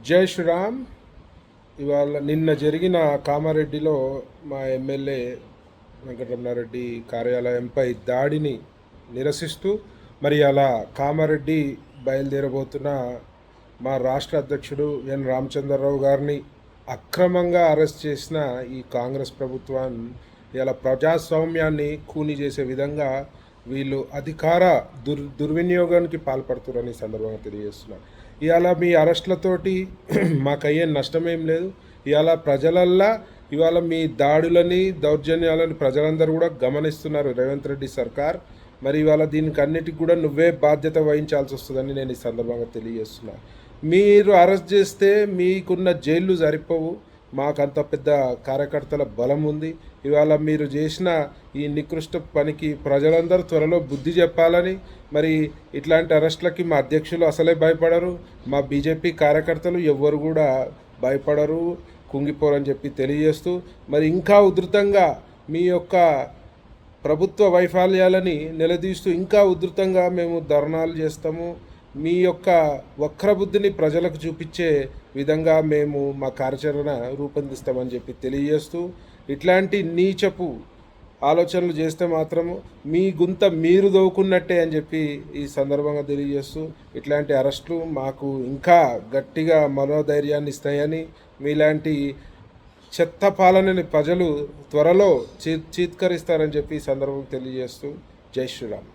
జై శ్రీరామ్. ఇవాళ నిన్న జరిగిన కామారెడ్డిలో మా ఎమ్మెల్యే వెంకటరమణారెడ్డి కార్యాలయంపై దాడిని నిరసిస్తూ మరి అలా కామారెడ్డి బయలుదేరబోతున్న మా రాష్ట్ర అధ్యక్షుడు ఎన్ రామచంద్రరావు గారిని అక్రమంగా అరెస్ట్ చేసిన ఈ కాంగ్రెస్ ప్రభుత్వం ఇలా ప్రజాస్వామ్యాన్ని ఖూనీ చేసే విధంగా వీళ్ళు అధికార దుర్వినియోగానికి పాల్పడుతున్నారని ఈ సందర్భంగా తెలియజేస్తున్నారు. ఇవాళ మీ అరెస్టులతోటి మాకయ్యే నష్టమేం లేదు. ఇవాళ ప్రజలల్లా ఇవాళ మీ దాడులని దౌర్జన్యాలని ప్రజలందరూ కూడా గమనిస్తున్నారు. రేవంత్ రెడ్డి సర్కార్ మరి ఇవాళ దీనికి అన్నిటికి కూడా నువ్వే బాధ్యత వహించాల్సి వస్తుందని నేను ఈ సందర్భంగా తెలియజేస్తున్నా. మీరు అరెస్ట్ చేస్తే మీకున్న జైళ్ళు సరిపోవు, మాకంత పెద్ద కార్యకర్తల బలం ఉంది. ఇవాళ మీరు చేసిన ఈ నికృష్ట పనికి ప్రజలందరూ త్వరలో బుద్ధి చెప్పాలని, మరి ఇట్లాంటి అరెస్టులకి మా అధ్యక్షులు అసలే భయపడరు, మా బీజేపీ కార్యకర్తలు ఎవ్వరు కూడా భయపడరు, కుంగిపోరని చెప్పి తెలియజేస్తూ మరి ఇంకా ఉధృతంగా మీ యొక్క ప్రభుత్వ వైఫల్యాలని నిలదీస్తూ ఇంకా ఉధృతంగా మేము ధర్నాలు చేస్తాము. మీ యొక్క వక్రబుద్ధిని ప్రజలకు చూపించే విధంగా మేము మా కార్యాచరణ రూపొందిస్తామని చెప్పి తెలియజేస్తూ, ఇట్లాంటి నీచపు ఆలోచనలు చేస్తే మాత్రము మీ గుంత మీరు దోవుకున్నట్టే అని చెప్పి ఈ సందర్భంగా తెలియజేస్తూ, ఇట్లాంటి అరెస్టులు మాకు ఇంకా గట్టిగా మనోధైర్యాన్ని ఇస్తాయని, మీలాంటి చెత్త పాలనని ప్రజలు త్వరలో చీత్కరిస్తారని చెప్పి ఈ సందర్భంగా తెలియజేస్తూ జై శ్రీరామ్.